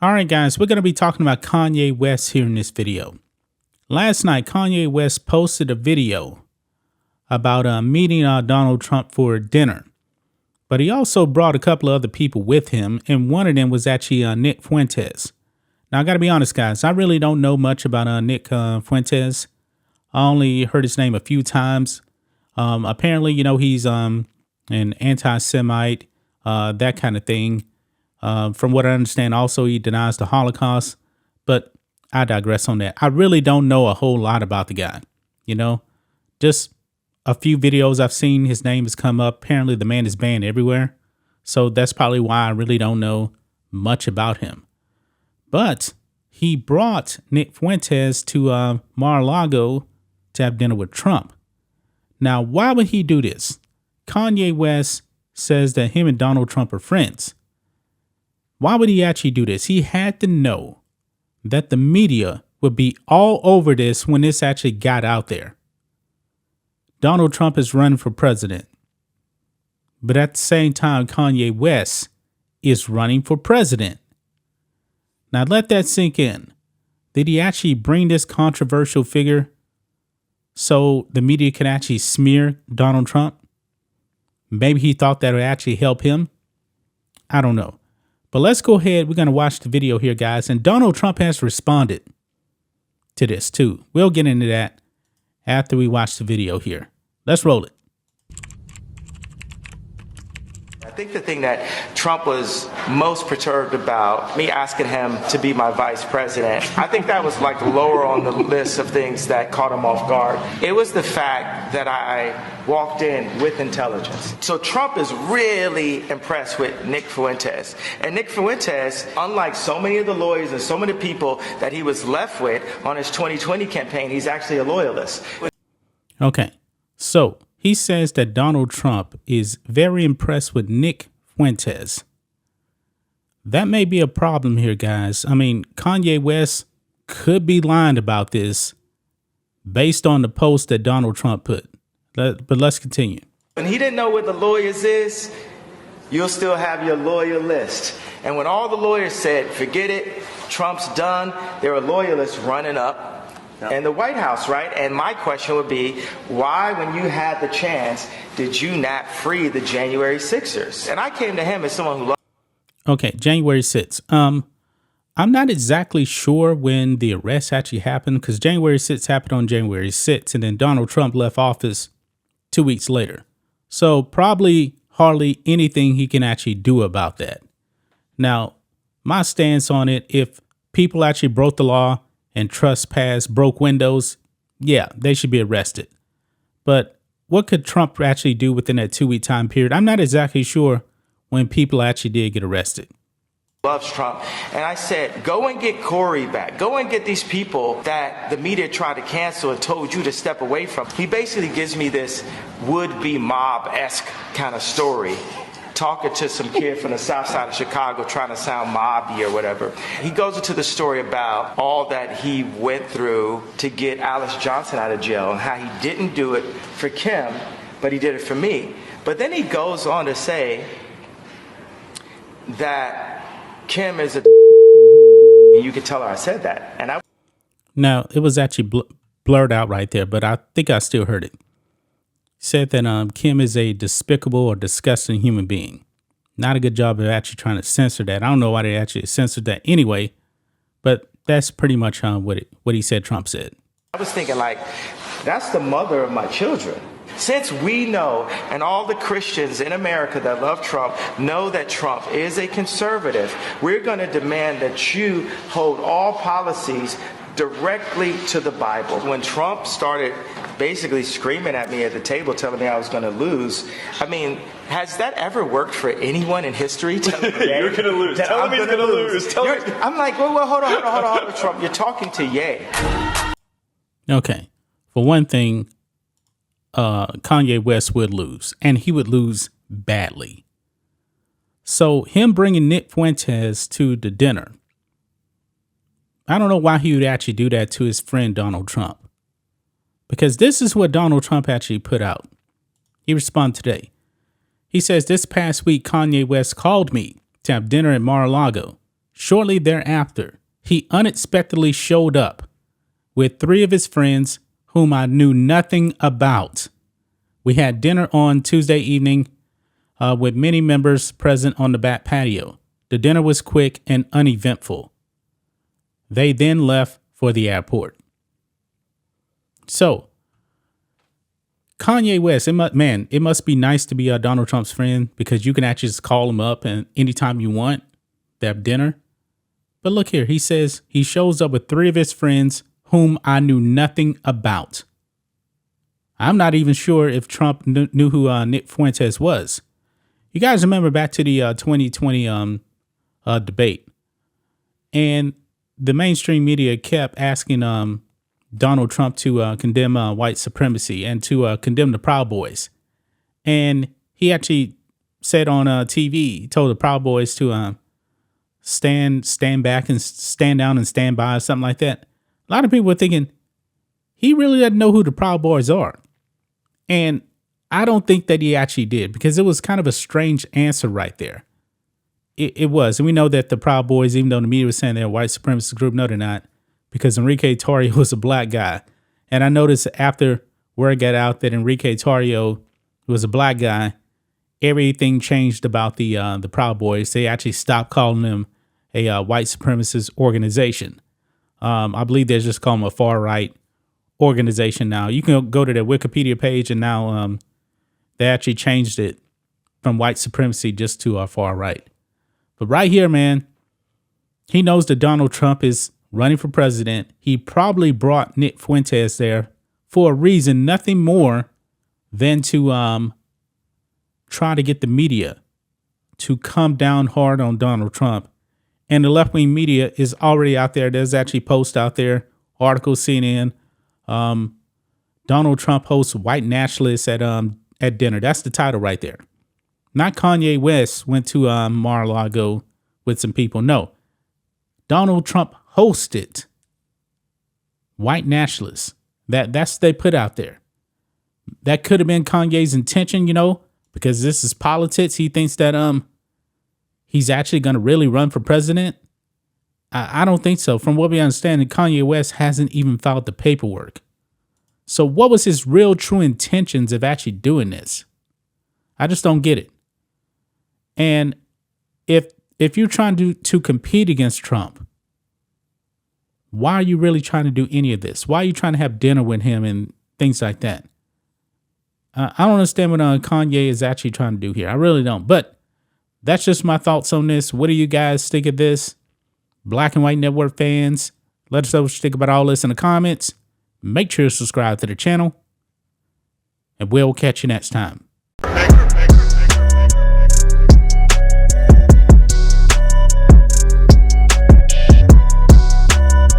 All right, guys, we're going to be talking about Kanye West here in this video. Last night, Kanye West posted a video about meeting Donald Trump for dinner. But he also brought a couple of other people with him, and one of them was actually Nick Fuentes. Now, I got to be honest, guys, I really don't know much about Nick Fuentes. I only heard his name a few times. Apparently, he's an anti-Semite, that kind of thing. From what I understand, also, he denies the Holocaust. But I digress on that. I really don't know a whole lot about the guy. Just a few videos I've seen, his name has come up. Apparently, the man is banned everywhere. So that's probably why I really don't know much about him. But he brought Nick Fuentes to Mar-A-Lago to have dinner with Trump. Now, why would he do this? Kanye West says that him and Donald Trump are friends. Why would he actually do this? He had to know that the media would be all over this when this actually got out there. Donald Trump is running for president. But at the same time, Kanye West is running for president. Now let that sink in. Did he actually bring this controversial figure so the media can actually smear Donald Trump? Maybe he thought that would actually help him. I don't know. But let's go ahead. We're going to watch the video here, guys. And Donald Trump has responded to this too. We'll get into that after we watch the video here. Let's roll it. I think the thing that Trump was most perturbed about, me asking him to be my vice president, I think that was like lower on the list of things that caught him off guard. It was the fact that I walked in with intelligence. So Trump is really impressed with Nick Fuentes. And Nick Fuentes, unlike so many of the lawyers and so many people that he was left with on his 2020 campaign, he's actually a loyalist. Okay. So he says that Donald Trump is very impressed with Nick Fuentes. That may be a problem here, guys. I mean, Kanye West could be lying about this based on the post that Donald Trump put. But let's continue. When he didn't know what the lawyers is, you'll still have your lawyer list. And when all the lawyers said, forget it, Trump's done, there were loyalists running up in the White House, right? And my question would be, why, when you had the chance, did you not free the January 6ers? And I came to him as someone who loved. Okay, January 6th. I'm not exactly sure when the arrest actually happened, because January 6th happened on January 6th, and then Donald Trump left office 2 weeks later. So probably hardly anything he can actually do about that. Now, my stance on it, if people actually broke the law and trespassed, broke windows, yeah, they should be arrested. But what could Trump actually do within that 2 week time period? I'm not exactly sure when people actually did get arrested. Loves Trump. And I said, go and get Corey back. Go and get these people that the media tried to cancel and told you to step away from. He basically gives me this would-be mob-esque kind of story, talking to some kid from the south side of Chicago trying to sound mobby or whatever. He goes into the story about all that he went through to get Alice Johnson out of jail and how he didn't do it for Kim, but he did it for me. But then he goes on to say that Kim is a and you can tell her I said that. And Now, it was actually blurred out right there, but I think I still heard it. Said that Kim is a despicable or disgusting human being. Not a good job of actually trying to censor that. I don't know why they actually censored that anyway, but that's pretty much what he said Trump said. I was thinking, like, that's the mother of my children. Since we know, and all the Christians in America that love Trump know that Trump is a conservative, we're going to demand that you hold all policies directly to the Bible. When Trump started basically screaming at me at the table, telling me I was going to lose, I mean, has that ever worked for anyone in history? You're going to lose. Tell him he's going to lose. I'm like, well, hold on, Trump. You're talking to Ye. Okay. For one thing, Kanye West would lose, and he would lose badly. So him bringing Nick Fuentes to the dinner, I don't know why he would actually do that to his friend Donald Trump. Because this is what Donald Trump actually put out. He responded today. He says, this past week, Kanye West called me to have dinner at Mar-A-Lago. shortly thereafter, he unexpectedly showed up with 3 of his friends whom I knew nothing about. We had dinner on Tuesday evening with many members present on the back patio. The dinner was quick and uneventful. They then left for the airport. So, Kanye West, it must be nice to be Donald Trump's friend because you can actually just call him up and anytime you want, they have dinner. But look here, he says he shows up with 3 of his friends whom I knew nothing about. I'm not even sure if Trump knew who Nick Fuentes was. You guys remember back to the 2020 debate, and the mainstream media kept asking Donald Trump to condemn white supremacy and to condemn the Proud Boys. And he actually said on TV, he told the Proud Boys to stand back and stand down and stand by, or something like that. A lot of people were thinking he really doesn't know who the Proud Boys are. And I don't think that he actually did, because it was kind of a strange answer right there. It was. And we know that the Proud Boys, even though the media was saying they're a white supremacist group, no, they're not, because Enrique Tarrio was a black guy. And I noticed after word got out that Enrique Tarrio was a black guy, everything changed about the Proud Boys. They actually stopped calling them a white supremacist organization. I believe they just call them a far right organization now. You can go to their Wikipedia page, and now they actually changed it from white supremacy just to far right. But right here, man, he knows that Donald Trump is running for president. He probably brought Nick Fuentes there for a reason, nothing more than to try to get the media to come down hard on Donald Trump. And the left-wing media is already out there. There's actually posts out there, articles, CNN. Donald Trump hosts white nationalists at dinner. That's the title right there. Not Kanye West went to Mar-A-Lago with some people. No, Donald Trump hosted white nationalists. That's what they put out there. That could have been Kanye's intention, because this is politics. He thinks that he's actually going to really run for president. I don't think so. From what we understand, Kanye West hasn't even filed the paperwork. So what was his real true intentions of actually doing this? I just don't get it. And if you're trying to compete against Trump, why are you really trying to do any of this? Why are you trying to have dinner with him and things like that? I don't understand what Kanye is actually trying to do here. I really don't. But that's just my thoughts on this. What do you guys think of this? Black and White Network fans, let us know what you think about all this in the comments. Make sure to subscribe to the channel, and we'll catch you next time.